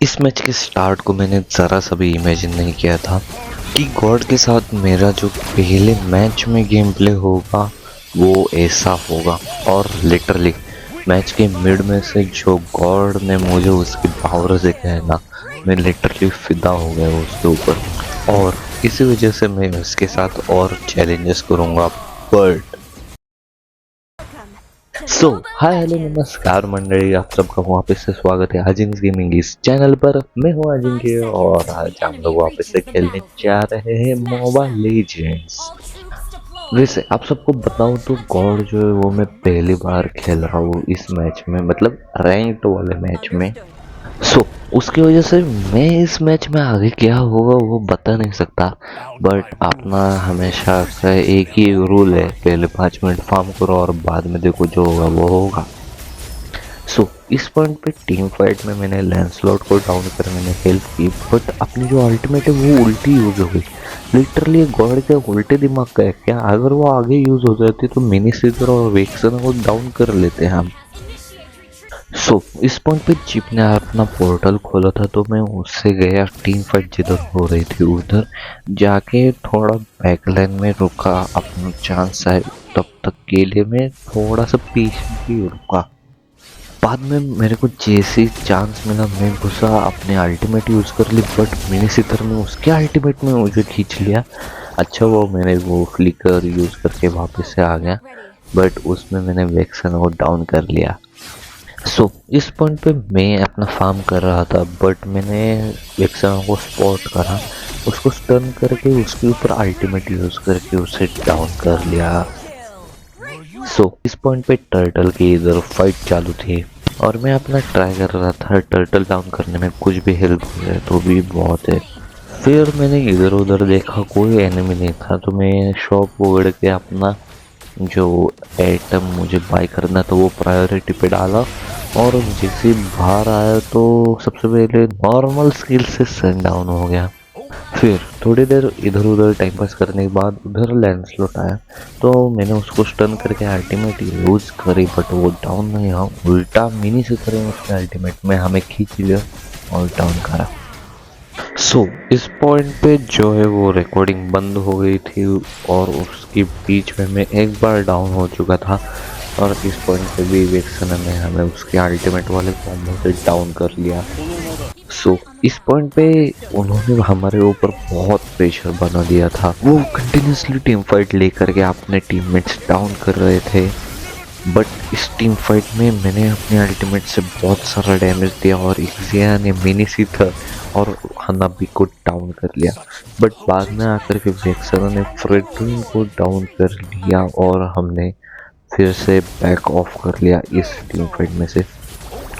इस मैच के स्टार्ट को मैंने ज़रा सा भी इमेजिन नहीं किया था कि गॉड के साथ मेरा जो पहले मैच में गेम प्ले होगा वो ऐसा होगा। और लिटरली मैच के मिड में से जो गॉड ने मुझे उसकी पावर से कहना, मैं लिटरली फिदा हो गया उसके ऊपर। और इसी वजह से मैं उसके साथ और चैलेंजेस करूँगा। बट हाय हेलो नमस्कार मंडळी, आप सबका वापस से स्वागत है अजिंक्य गेमिंग इस चैनल पर। मैं हूँ अजिंक्य और आज हम लोग वापस से खेलने जा रहे हैं मोबाइल लीजेंड्स। वैसे आप सबको बताऊं तो गॉड जो है वो मैं पहली बार खेल रहा हूँ इस मैच में, मतलब रैंक्ड वाले मैच में। उसकी वजह से मैं इस मैच में आगे क्या होगा वो बता नहीं सकता। बट अपना हमेशा का एक ही रूल है, पहले 5 मिनट फार्म करो और बाद में देखो जो होगा वो होगा। इस पॉइंट पे टीम फाइट में मैंने लैंसलॉट को डाउन करने में हेल्प की, बट अपनी जो अल्टीमेट है वो उल्टी यूज हो गई। लिटरली गॉड के उल्टे दिमाग का है क्या? अगर वो आगे यूज हो जाती तो मिनी सीजर और वेक्सन को डाउन कर लेते हैं हम। इस पॉइंट पे चिप ने अपना पोर्टल खोला था तो मैं उससे गया। टीम फाइट जिधर हो रही थी उधर जाके थोड़ा बैकलाइन में रुका, अपना चांस आए तब तक के लिए मैं थोड़ा सा पीछे भी रुका। बाद में मेरे को जैसे चांस मिला मैं घुसा, अपने अल्टीमेट यूज कर ली, बट मिनी सीथर ने उसके अल्टीमेट में मुझे खींच लिया। अच्छा वो मैंने वो फ्लिकर यूज करके वापस से आ गया, बट उसमें मैंने वेक्सन को डाउन कर लिया। इस पॉइंट पे मैं अपना फार्म कर रहा था, बट मैंने वेक्सन को स्पॉट करा, उसको स्टन करके उसके ऊपर अल्टीमेट यूज करके उसे डाउन कर लिया। इस पॉइंट पे टर्टल की इधर फाइट चालू थी और मैं अपना ट्राई कर रहा था टर्टल डाउन करने में, कुछ भी हेल्प हो जाए तो भी बहुत है। फिर मैंने इधर उधर देखा, कोई एनिमी नहीं था, तो मैं शॉप उगड़ के अपना जो आइटम मुझे बाय करना था वो प्रायोरिटी पे डाला और जैसे बाहर आया तो सबसे पहले नॉर्मल स्किल से सन डाउन हो गया। फिर थोड़ी देर इधर उधर टाइम पास करने के बाद उधर लैंसलॉट आया तो मैंने उसको स्टन करके अल्टीमेट यूज करी, बट वो डाउन नहीं हुआ, उल्टा मिनी से करें उसके अल्टीमेट में हमें खींच लिया और डाउन करा। इस पॉइंट पे जो है वो रिकॉर्डिंग बंद हो गई थी और उसकी बीच में मैं एक बार डाउन हो चुका था और इस पॉइंट पे भी वेक्सन ने हमें उसके अल्टीमेट वाले कॉम्बो से डाउन कर लिया। इस पॉइंट पे उन्होंने हमारे ऊपर बहुत प्रेशर बना दिया था। वो कंटिन्यूसली टीम फाइट लेकर के अपने टीममेट्स डाउन कर रहे थे, बट इस टीम फाइट में मैंने अपने अल्टीमेट से बहुत सारा डैमेज दिया और इक्सिया ने मिनी सीथर और हनाबी को डाउन कर लिया। बट बाद में आकर के वेक्सन ने फ्रेडरिन को डाउन कर लिया और हमने फिर से बैक ऑफ कर लिया इस टीम फाइट में से,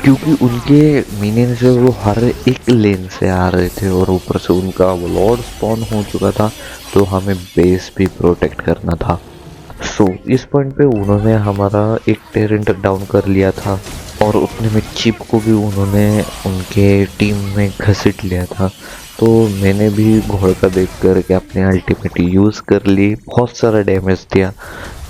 क्योंकि उनके मिनियन से वो हर एक लेन से आ रहे थे और ऊपर से उनका लॉर्ड स्पॉन हो चुका था, तो हमें बेस भी प्रोटेक्ट करना था। इस पॉइंट पे उन्होंने हमारा एक टेरेंट डाउन कर लिया था और उतने में चिप को भी उन्होंने उनके टीम में घसीट लिया था, तो मैंने भी घोड़ का देख करके अपने अल्टीमेट यूज़ कर ली, बहुत सारा डैमेज दिया,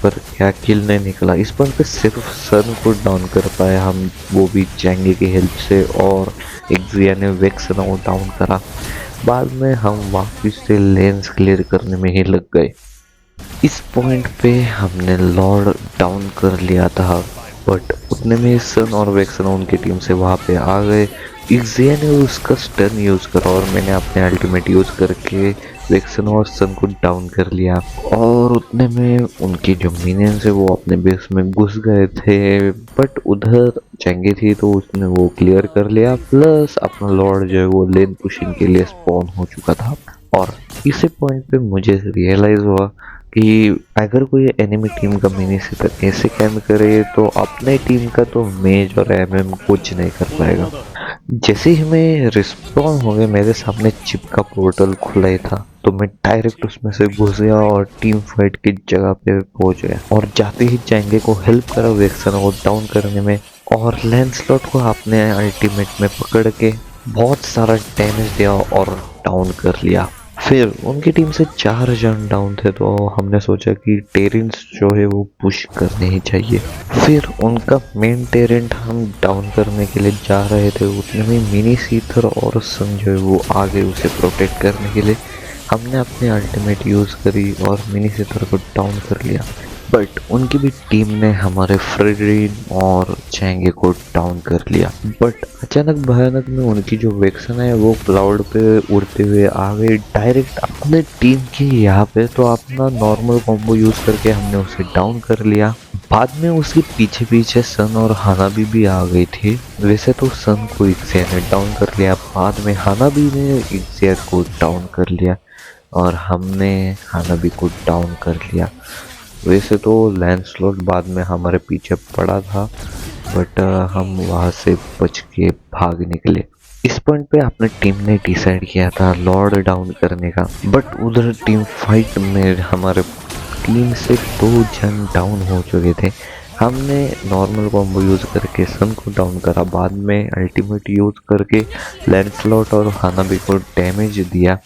पर क्या किल नहीं निकला। इस पॉइंट पे सिर्फ सन को डाउन कर पाए हम, वो भी चैंगे की हेल्प से, और एक्सिया ने वेक्सन को डाउन करा। बाद में हम वापस से लेंस क्लियर करने में ही लग गए। इस पॉइंट पे हमने लॉर्ड डाउन कर लिया था, बट उतने में सन और वेक्सन उनकी टीम से वहाँ पे आ गए। एक्सिया ने उसका स्टन यूज़ करा और मैंने अपने अल्टीमेट यूज़ करके वेक्सन और सन को डाउन कर लिया, और उतने में उनकी जो मिनियंस है वो अपने बेस में घुस गए थे, बट उधर चंगे थी तो उसने वो क्लियर कर लिया, प्लस अपना लॉर्ड जो है वो लेन पुशिंग के लिए स्पॉन हो चुका था। और इसी पॉइंट पे मुझे रियलाइज़ हुआ कि अगर कोई एनिमी टीम का मिनी सीथर ऐसे कैम करे तो अपने टीम का तो मेज और एमएम कुछ नहीं कर पाएगा। जैसे ही मैं रिस्पॉन्स हो गया, मेरे सामने चिप का पोर्टल खुला ही था, तो मैं डायरेक्ट उसमें से घुस गया और टीम फाइट की जगह पे पहुंच गया और जाते ही चैंगे को हेल्प करा वेक्सन को डाउन करने में, और लैंसलॉट को अपने अल्टीमेट में पकड़ के बहुत सारा डैमेज दिया और डाउन कर लिया। फिर उनकी टीम से 4 जन डाउन थे, तो हमने सोचा कि टेरेंस जो है वो पुश करने ही चाहिए। फिर उनका मेन टेरेंट हम डाउन करने के लिए जा रहे थे, उतने में मिनी सीथर और सन जो है वो आ गए उसे प्रोटेक्ट करने के लिए। हमने अपनी अल्टीमेट यूज़ करी और मिनी सीथर को डाउन कर लिया, बट उनकी भी टीम ने हमारे फ्रेडरिन और चैंगे को डाउन कर लिया। बट अचानक भयानक में उनकी जो वेक्सन है वो क्लाउड पे उड़ते हुए आ गई डायरेक्ट अपने टीम के यहाँ पे, तो अपना नॉर्मल कॉम्बो यूज करके हमने उसे डाउन कर लिया। बाद में उसके पीछे पीछे सन और हानाबी भी आ गई थी। वैसे तो सन को इक्सिया ने डाउन कर लिया, बाद में हानाबी ने इक्सिया को डाउन कर लिया और हमने हानाबी को डाउन कर लिया। वैसे तो लैंसलॉट बाद में हमारे पीछे पड़ा था, बट हम वहाँ से बच के भाग निकले। इस पॉइंट पे अपने टीम ने डिसाइड किया था लॉर्ड डाउन करने का, बट उधर टीम फाइट में हमारे टीम से 2 जन डाउन हो चुके थे। हमने नॉर्मल कॉम्बो यूज करके सन को डाउन करा, बाद में अल्टीमेट यूज करके लैंसलॉट और हानाबी को डैमेज दिया,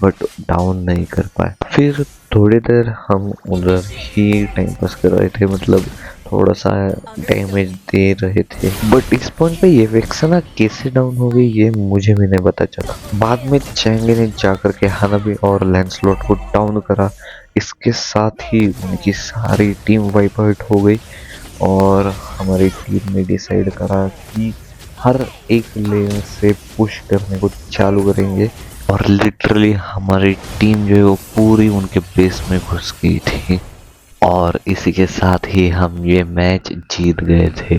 बट डाउन नहीं कर पाए। फिर थोड़ी देर हम उधर ही टाइम पास कर रहे थे, मतलब थोड़ा सा डैमेज दे रहे थे। बट इस पॉइंट पे ये वेक्सना कैसे डाउन हो गई ये मुझे भी नहीं पता चला। बाद में चैंगे ने जाकर के हानाबी और लैंसलॉट को डाउन करा। इसके साथ ही उनकी सारी टीम वाइप आउट हो गई और हमारी टीम ने डिसाइड करा कि हर एक लेयर से पुश करने को चालू करेंगे और लिटरली हमारी टीम जो है वो पूरी उनके बेस में घुस गई थी और इसी के साथ ही हम ये मैच जीत गए थे।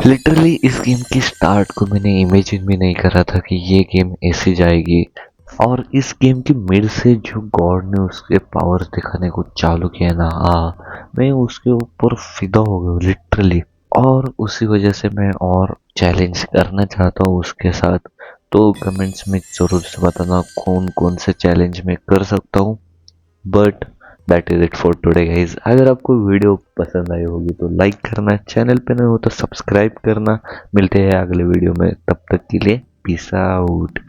लिटरली इस गेम की स्टार्ट को मैंने इमेजिन भी नहीं करा था कि ये गेम ऐसे जाएगी, और इस गेम की मिड से जो गॉड ने उसके पावर दिखाने को चालू किया ना, मैं उसके ऊपर फिदा हो गया लिटरली। और उसी वजह से मैं और चैलेंज करना चाहता हूँ उसके साथ। तो कमेंट्स में ज़रूर से बताना कौन कौन से चैलेंज मैं कर सकता हूँ। But that is it for today guys. अगर आपको वीडियो पसंद आई होगी तो लाइक करना, चैनल पे नहीं हो तो सब्सक्राइब करना। मिलते हैं अगले वीडियो में, तब तक के लिए पीस आउट।